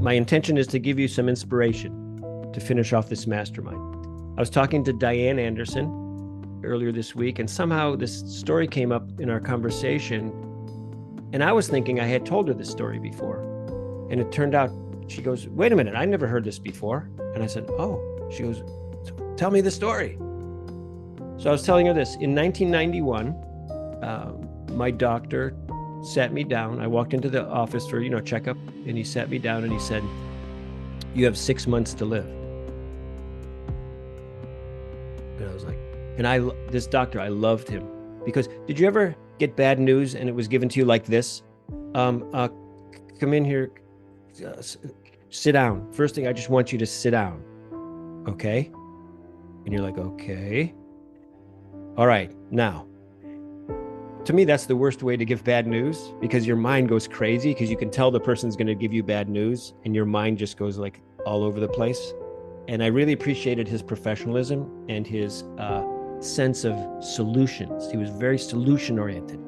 my intention is to give you some inspiration to finish off this mastermind. I was talking to Diane Anderson earlier this week, and somehow this story came up in our conversation. And I was thinking I had told her this story before. And it turned out, she goes, wait a minute, I never heard this before. And I said, oh. She goes, tell me the story. So I was telling her this. In 1991, my doctor sat me down. I walked into the office for, checkup, and he sat me down and he said, you have 6 months to live. And I was like, this doctor, I loved him because did you ever get bad news and it was given to you like this? Come in here, sit down. First thing, I just want you to sit down. Okay. And you're like, okay. All right. Now, to me, that's the worst way to give bad news because your mind goes crazy because you can tell the person's going to give you bad news and your mind just goes like all over the place. And I really appreciated his professionalism and his sense of solutions. He was very solution oriented.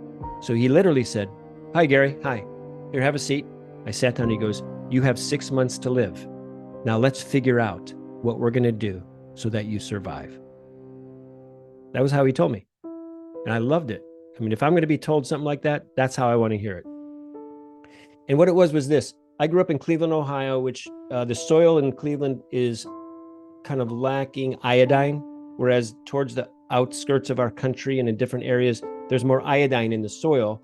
So he literally said, hi, Gary. Hi. Here, have a seat. I sat down. He goes, you have 6 months to live. Now let's figure out what we're going to do so that you survive. That was how he told me. And I loved it. I mean, if I'm going to be told something like that, that's how I want to hear it. And what it was this. I grew up in Cleveland, Ohio, which the soil in Cleveland is kind of lacking iodine, whereas towards the outskirts of our country and in different areas, there's more iodine in the soil.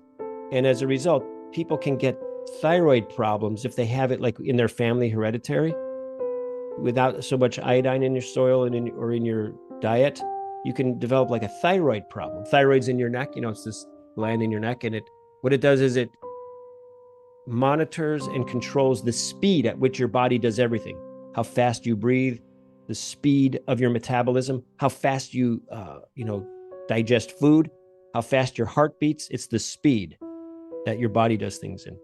And as a result, people can get thyroid problems if they have it like in their family hereditary. Without so much iodine in your soil and in your diet, you can develop like a thyroid problem. Thyroid's in your neck, it's this gland in your neck, and what it does is it monitors and controls the speed at which your body does everything. How fast you breathe, the speed of your metabolism, how fast you digest food, how fast your heart beats. It's the speed that your body does things in.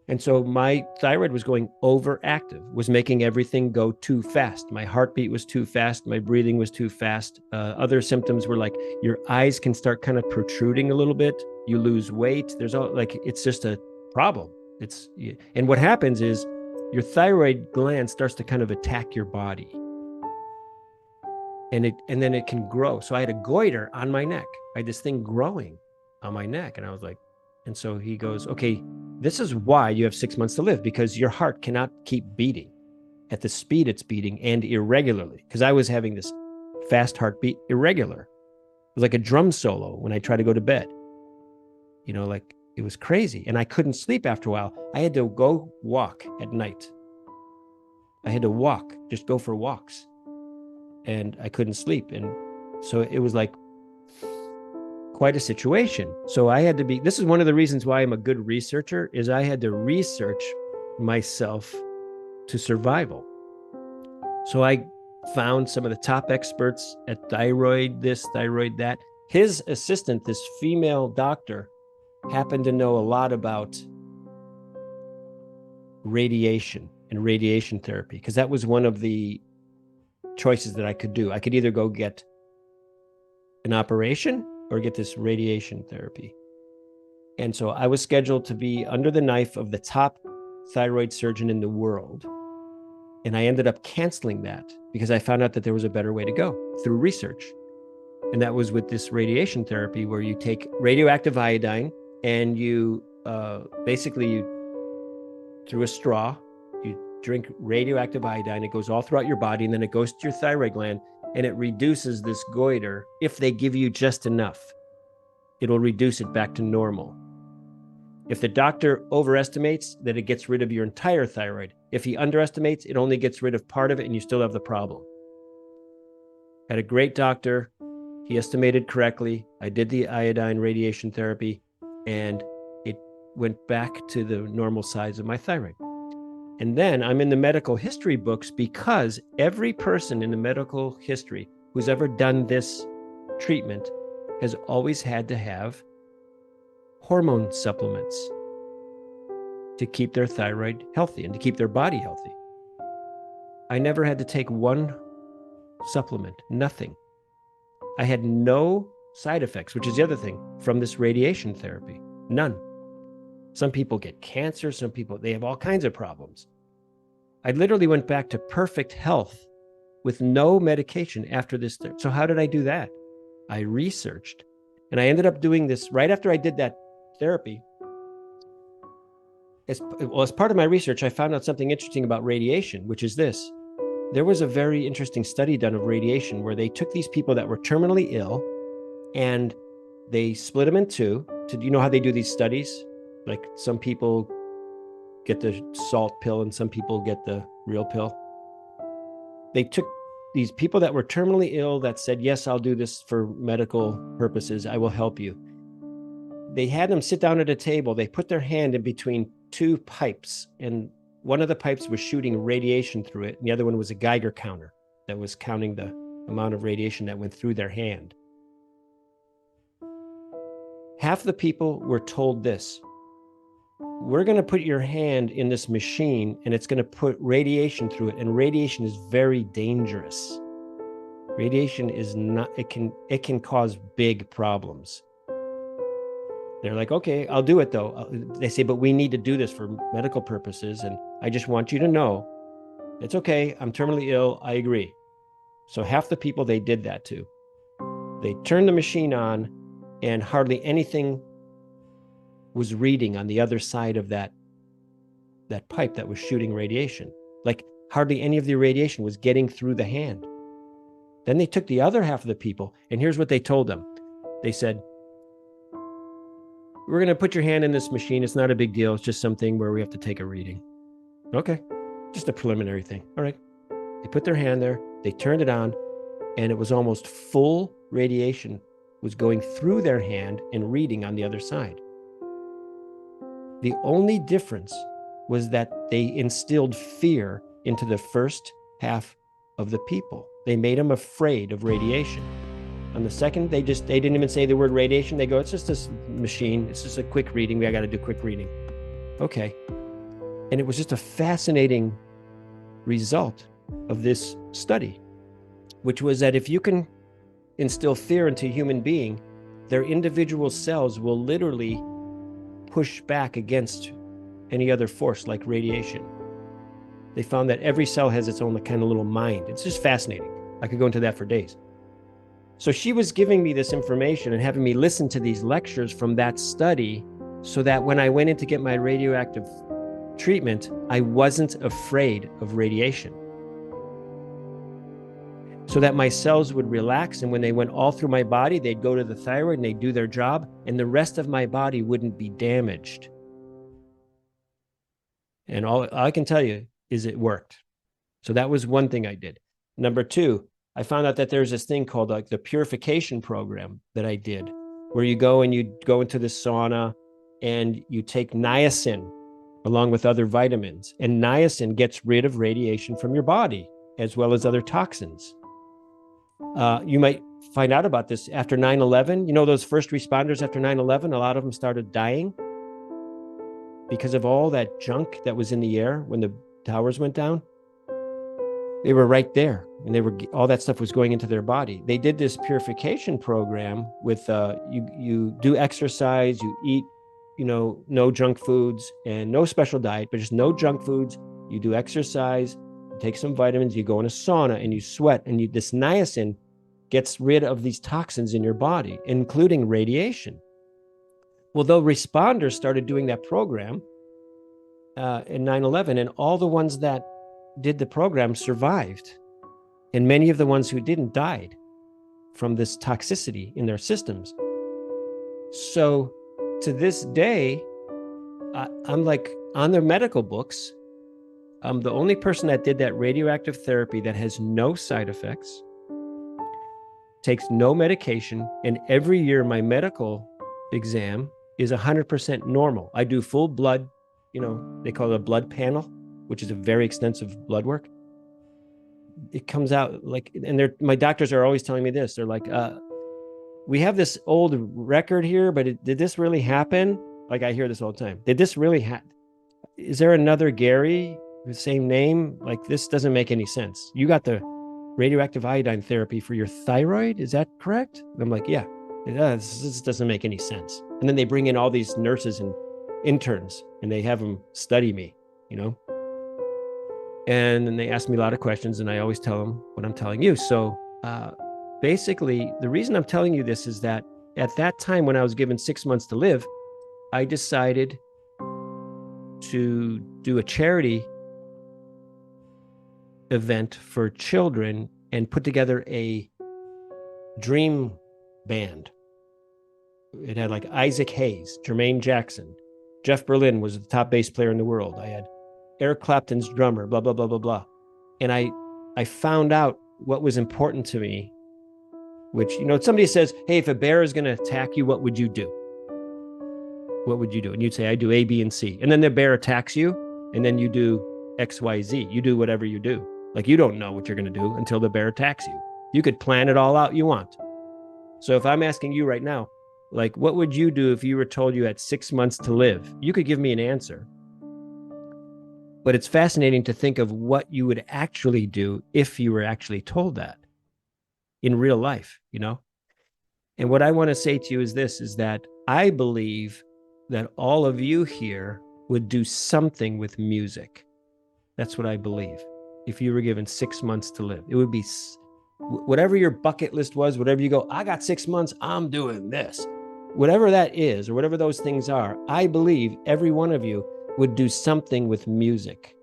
And so my thyroid was going overactive, was making everything go too fast. My heartbeat was too fast. My breathing was too fast. Other symptoms were like your eyes can start kind of protruding a little bit. You lose weight. It's just a problem. And what happens is your thyroid gland starts to kind of attack your body. And then it can grow. So I had a goiter on my neck. I had this thing growing on my neck. And I was like, and so he goes, okay, this is why you have 6 months to live, because your heart cannot keep beating at the speed it's beating and irregularly. Because I was having this fast heartbeat irregular. It was like a drum solo when I tried to go to bed. Like it was crazy. And I couldn't sleep after a while. I had to go walk at night. I had to walk, just go for walks. And I couldn't sleep. And so it was like quite a situation. So this is one of the reasons why I'm a good researcher, is I had to research myself to survival. So I found some of the top experts at thyroid this, thyroid that. His assistant, this female doctor, happened to know a lot about radiation and radiation therapy, because that was one of the choices that I could do. I could either go get an operation or get this radiation therapy. And so I was scheduled to be under the knife of the top thyroid surgeon in the world. And I ended up canceling that because I found out that there was a better way to go through research. And that was with this radiation therapy, where you take radioactive iodine and you through a straw, you drink radioactive iodine. It goes all throughout your body, and then it goes to your thyroid gland, and it reduces this goiter. If they give you just enough, it'll reduce it back to normal. If the doctor overestimates, that it gets rid of your entire thyroid. If he underestimates, it only gets rid of part of it and you still have the problem. Had a great doctor. He estimated correctly. I did the iodine radiation therapy and it went back to the normal size of my thyroid. And then I'm in the medical history books because every person in the medical history who's ever done this treatment has always had to have hormone supplements to keep their thyroid healthy and to keep their body healthy. I never had to take one supplement, nothing. I had no side effects, which is the other thing, from this radiation therapy, none. Some people get cancer. Some people, they have all kinds of problems. I literally went back to perfect health with no medication after this. So how did I do that? I researched, and I ended up doing this right after I did that therapy. As part of my research, I found out something interesting about radiation, which is this. There was a very interesting study done of radiation where they took these people that were terminally ill and they split them in two. You know how they do these studies? Like some people get the salt pill and some people get the real pill. They took these people that were terminally ill that said, yes, I'll do this for medical purposes. I will help you. They had them sit down at a table. They put their hand in between two pipes, and one of the pipes was shooting radiation through it, and the other one was a Geiger counter that was counting the amount of radiation that went through their hand. Half the people were told this: we're going to put your hand in this machine and it's going to put radiation through it, and radiation is very dangerous. Radiation is not, it can cause big problems. They're like, okay, I'll do it though. They say, but we need to do this for medical purposes, and I just want you to know it's okay. I'm terminally ill. I agree. So half the people they did that to. They turned the machine on and hardly anything was reading on the other side of that pipe that was shooting radiation. Like hardly any of the radiation was getting through the hand. Then they took the other half of the people, and here's what they told them. They said, we're going to put your hand in this machine. It's not a big deal. It's just something where we have to take a reading. Okay, just a preliminary thing. All right. They put their hand there. They turned it on, and it was almost full radiation was going through their hand and reading on the other side. The only difference was that they instilled fear into the first half of the people. They made them afraid of radiation. On the second, they didn't even say the word radiation. They go, it's just this machine. It's just a quick reading. I got to do quick reading. Okay. And it was just a fascinating result of this study, which was that if you can instill fear into a human being, their individual cells will literally push back against any other force like radiation. They found that every cell has its own kind of little mind. It's just fascinating. I could go into that for days. So she was giving me this information and having me listen to these lectures from that study so that when I went in to get my radioactive treatment, I wasn't afraid of radiation. So that my cells would relax, and when they went all through my body, they'd go to the thyroid and they'd do their job, and the rest of my body wouldn't be damaged. And all I can tell you is it worked. So that was one thing I did. Number two, I found out that there's this thing called like the purification program that I did, where you go and you go into the sauna and you take niacin along with other vitamins, and niacin gets rid of radiation from your body as well as other toxins. You might find out about this after 9/11. You know, those first responders after 9/11, a lot of them started dying because of all that junk that was in the air when the towers went down. They were right there, and all that stuff was going into their body. They did this purification program with you do exercise, you eat, no junk foods and no special diet, but just no junk foods. You do exercise, you take some vitamins, you go in a sauna and you sweat, and this niacin gets rid of these toxins in your body, including radiation. Well, the responders started doing that program in 9/11, and all the ones that did the program survived, and many of the ones who didn't died from this toxicity in their systems. So to this day, I'm like on their medical books, I'm the only person that did that radioactive therapy that has no side effects, takes no medication, and every year my medical exam is 100% normal. I do full blood, they call it a blood panel, which is a very extensive blood work. It comes out like, and my doctors are always telling me this. They're like, we have this old record here, but did this really happen? Like I hear this all the time. Did this really happen? Is there another Gary, the same name? Like this doesn't make any sense. You got the radioactive iodine therapy for your thyroid. Is that correct? And I'm like, yeah, it does. This doesn't make any sense. And then they bring in all these nurses and interns, and they have them study me, you know, and then they ask me a lot of questions, and I always tell them what I'm telling you. So basically, the reason I'm telling you this is that at that time when I was given 6 months to live, I decided to do a charity event for children and put together a dream band. It had like Isaac Hayes, Jermaine Jackson, Jeff Berlin was the top bass player in the world. I had Eric Clapton's drummer, blah, blah, blah, blah, blah. And I found out what was important to me, which, you know, somebody says, hey, if a bear is going to attack you, what would you do? What would you do? And you'd say, I do A, B, and C. And then the bear attacks you, and then you do X, Y, Z. You do whatever you do. Like, you don't know what you're going to do until the bear attacks you. You could plan it all out you want. So if I'm asking you right now, like, what would you do if you were told you had 6 months to live? You could give me an answer. But it's fascinating to think of what you would actually do if you were actually told that in real life, you know? And what I want to say to you is this, is that I believe that all of you here would do something with music. That's what I believe. If you were given 6 months to live, it would be whatever your bucket list was, whatever you go, I got 6 months, I'm doing this. Whatever that is, or whatever those things are, I believe every one of you would do something with music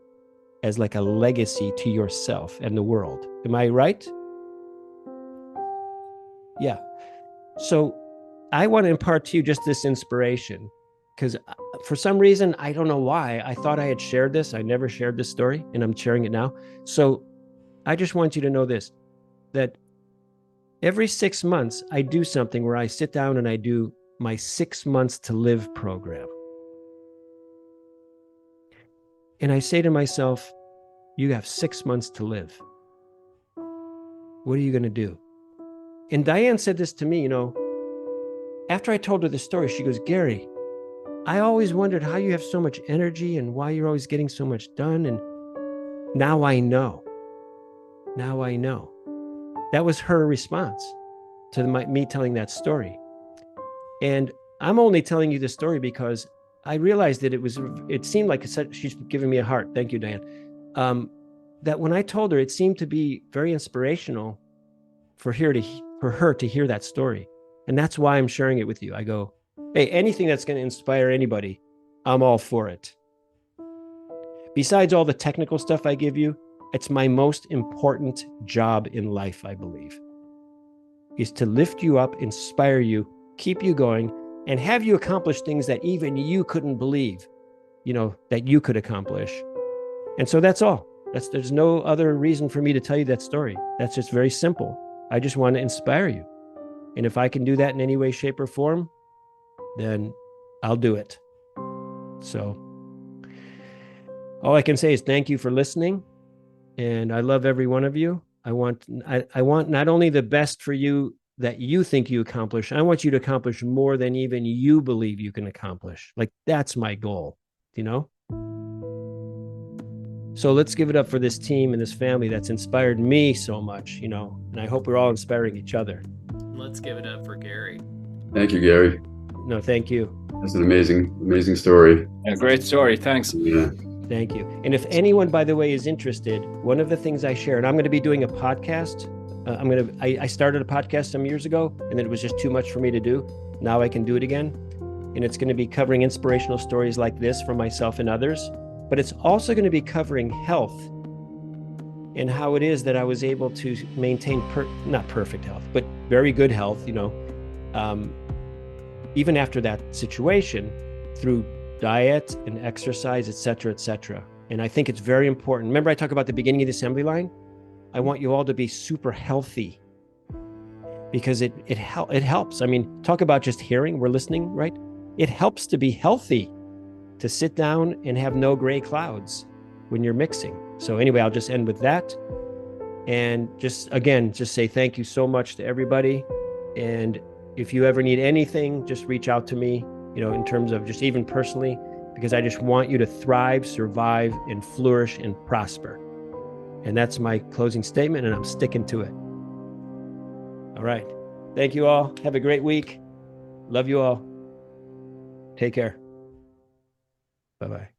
as like a legacy to yourself and the world. Am I right? Yeah. So I want to impart to you just this inspiration, because for some reason, I don't know why, I thought I had shared this. I never shared this story, and I'm sharing it now. So I just want you to know this, that every 6 months, I do something where I sit down and I do my 6 months to live program. And I say to myself, you have 6 months to live. What are you going to do? And Diane said this to me, you know, after I told her the story, she goes, Gary, I always wondered how you have so much energy and why you're always getting so much done. And now I know. Now I know. That was her response to me telling that story. And I'm only telling you the story because I realized that it seemed like she's giving me a heart. Thank you, Diane. That when I told her, it seemed to be very inspirational for her to hear that story. And that's why I'm sharing it with you. I go, hey, anything that's going to inspire anybody, I'm all for it. Besides all the technical stuff I give you, it's my most important job in life, I believe, is to lift you up, inspire you, keep you going, and have you accomplish things that even you couldn't believe, you know, that you could accomplish. And so that's all. There's no other reason for me to tell you that story. That's just very simple. I just want to inspire you. And if I can do that in any way, shape, or form, then I'll do it. So all I can say is thank you for listening. And I love every one of you. I want not only the best for you that you think you accomplish, I want you to accomplish more than even you believe you can accomplish. Like, that's my goal, you know? So let's give it up for this team and this family that's inspired me so much, you know, and I hope we're all inspiring each other. Let's give it up for Gary. Thank you, Gary. No, thank you. That's an amazing story. Yeah, great story. Thanks. Yeah. Thank you. And if anyone, by the way, is interested, one of the things I share, and I'm going to be doing a podcast. I started a podcast some years ago, and then it was just too much for me to do. Now I can do it again. And it's going to be covering inspirational stories like this from myself and others. But it's also going to be covering health and how it is that I was able to maintain, not perfect health, but very good health, you know, even after that situation, through diet and exercise, et cetera, And I think it's very important. Remember I talk about the beginning of the assembly line? I want you all to be super healthy because it helps. I mean, talk about just hearing, we're listening, right? It helps to be healthy, to sit down and have no gray clouds when you're mixing. So anyway, I'll just end with that. And just say thank you so much to everybody. And if you ever need anything, just reach out to me, you know, in terms of just even personally, because I just want you to thrive, survive, and flourish and prosper. And that's my closing statement, and I'm sticking to it. All right. Thank you all. Have a great week. Love you all. Take care. Bye bye.